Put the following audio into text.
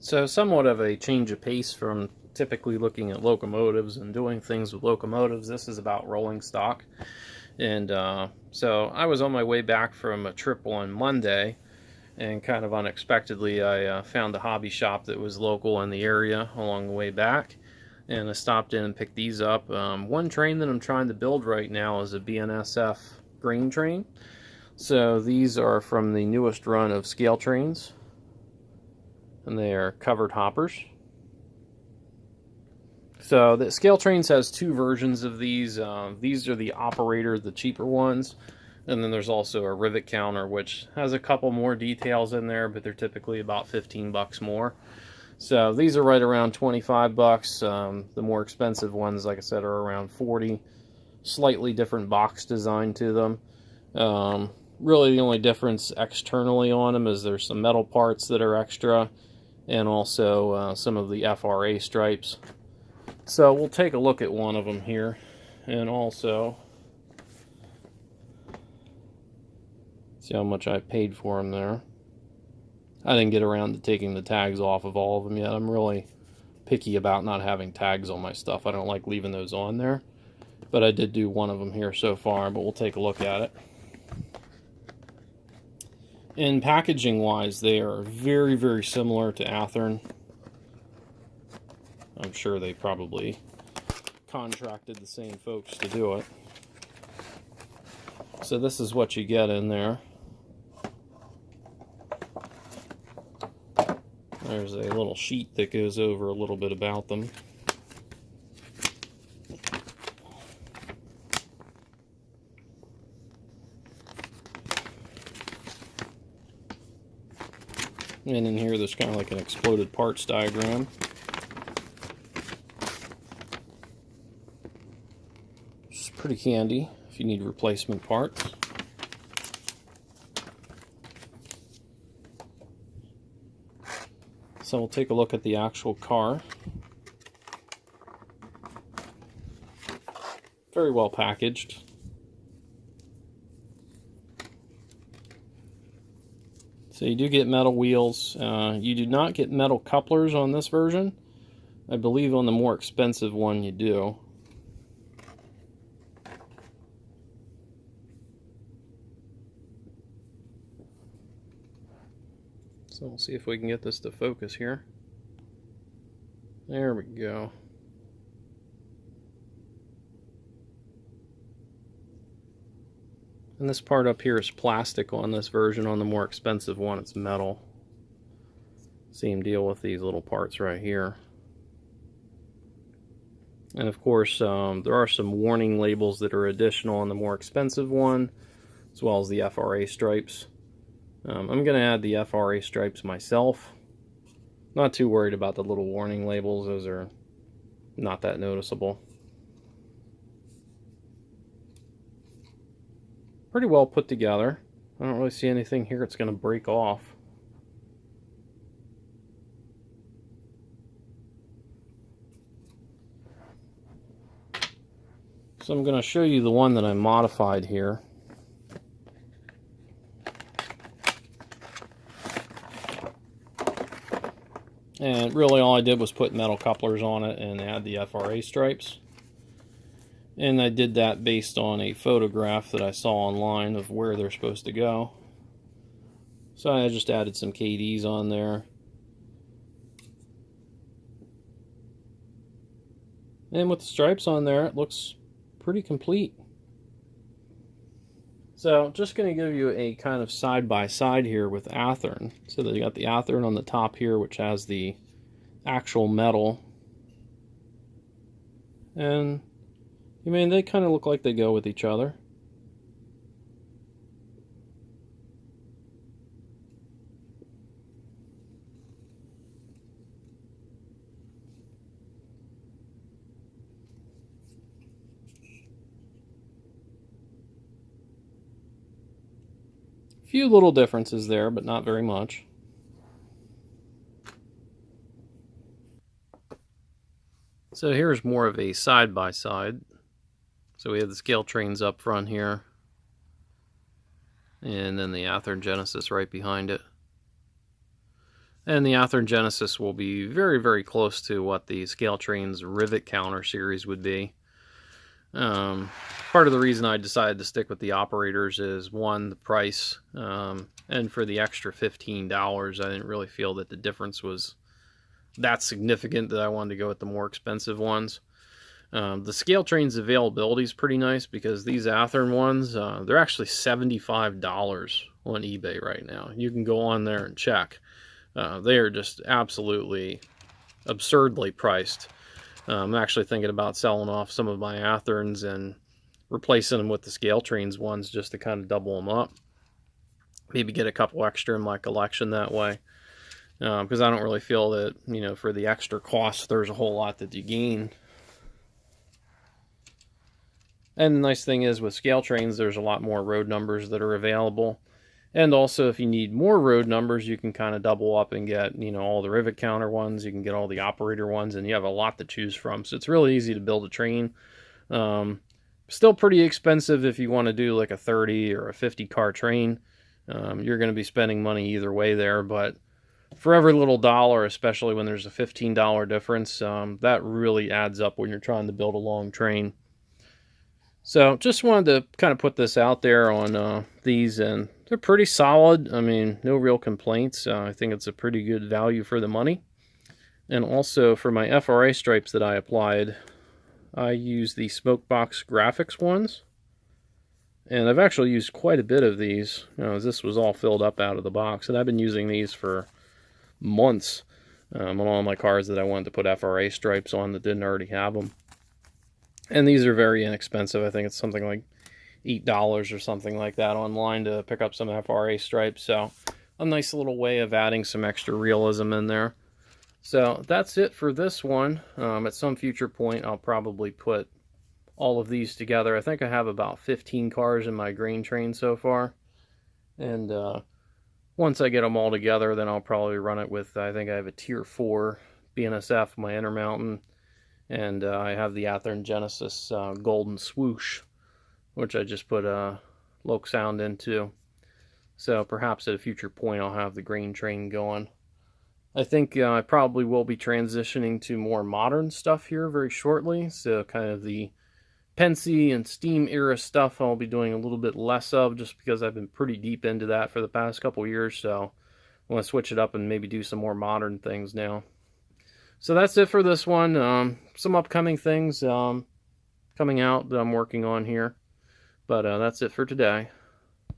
So somewhat of a change of pace from typically looking at locomotives and doing things with locomotives. This is about rolling stock. And so I was on my way back from a trip on Monday, and kind of unexpectedly I found a hobby shop that was local in the area along the way back. And I stopped in and picked these up. One train that I'm trying to build right now is a Bnsf grain train. So these are from the newest run of Scaletrains, and they are covered hoppers. So the Scaletrains has two versions of these. These are the operator, the cheaper ones, and then there's also a rivet counter, which has a couple more details in there, but they're typically about 15 bucks more. So these are right around 25 bucks. The more expensive ones, like I said, are around 40. Slightly different box design to them. Really the only difference externally on them is there's some metal parts that are extra, and also some of the FRA stripes. So we'll take a look at one of them here, and also see how much I paid for them there. I didn't get around to taking the tags off of all of them yet. I'm really picky about not having tags on my stuff. I don't like leaving those on there, but I did do one of them here so far, but we'll take a look at it. And packaging wise, they are very, very similar to Athearn. I'm sure they probably contracted the same folks to do it. So this is what you get in there. There's a little sheet that goes over a little bit about them. And in here there's kind of like an exploded parts diagram. It's pretty handy if you need replacement parts. So we'll take a look at the actual car. Very well packaged. So you do get metal wheels. You do not get metal couplers on this version. I believe on the more expensive one you do. So we'll see if we can get this to focus here. There we go. And this part up here is plastic on this version. On the more expensive one, it's metal. Same deal with these little parts right here. And of course, there are some warning labels that are additional on the more expensive one, as well as the FRA stripes. I'm going to add the FRA stripes myself. Not too worried about the little warning labels. Those are not that noticeable. Pretty well put together. I don't really see anything here that's going to break off. So I'm going to show you the one that I modified here. And really all I did was put metal couplers on it and add the FRA stripes. And I did that based on a photograph that I saw online of where they're supposed to go. So I just added some KDs on there. And with the stripes on there, it looks pretty complete. So just going to give you a kind of side-by-side here with Athearn. So that you got the Athearn on the top here, which has the actual metal. And I mean, they kind of look like they go with each other. A few little differences there, but not very much. So here's more of a side-by-side. So we have the Scaletrains up front here, and then the Athearn Genesis right behind it. And the Athearn Genesis will be very, very close to what the Scaletrains Rivet Counter series would be. Part of the reason I decided to stick with the operators is, one, the price, and for the extra $15, I didn't really feel that the difference was that significant that I wanted to go with the more expensive ones. The Scaletrains availability is pretty nice, because these Athearn ones, they're actually $75 on eBay right now. You can go on there and check. They are just absolutely absurdly priced. I'm actually thinking about selling off some of my Athearns and replacing them with the Scaletrains ones, just to kind of double them up. Maybe get a couple extra in my collection that way. Because I don't really feel that, you know, for the extra cost, there's a whole lot that you gain. And the nice thing is, with Scaletrains, there's a lot more road numbers that are available. And also, if you need more road numbers, you can kind of double up and get, you know, all the rivet counter ones. You can get all the operator ones, and you have a lot to choose from. So it's really easy to build a train. Still pretty expensive if you want to do like a 30 or a 50 car train. You're going to be spending money either way there, but for every little dollar, especially when there's a $15 difference, that really adds up when you're trying to build a long train. So just wanted to kind of put this out there on these, and they're pretty solid. I mean, no real complaints. I think it's a pretty good value for the money. And also, for my FRA stripes that I applied, I use the Smokebox Graphics ones. And I've actually used quite a bit of these. You know, this was all filled up out of the box, and I've been using these for months on all my cars that I wanted to put FRA stripes on that didn't already have them. And these are very inexpensive. I think it's something like $8 or something like that online to pick up some FRA stripes. So a nice little way of adding some extra realism in there. So that's it for this one. At some future point, I'll probably put all of these together. I think I have about 15 cars in my grain train so far. And once I get them all together, then I'll probably run it with, I think I have a Tier 4 Bnsf, my Intermountain. And I have the Athearn Genesis Golden Swoosh, which I just put a Loc Sound into. So perhaps at a future point I'll have the grain train going. I think I probably will be transitioning to more modern stuff here very shortly. So kind of the Pensy and Steam era stuff I'll be doing a little bit less of, just because I've been pretty deep into that for the past couple years. So I want to switch it up and maybe do some more modern things now. So that's it for this one. Some upcoming things coming out that I'm working on here. But that's it for today.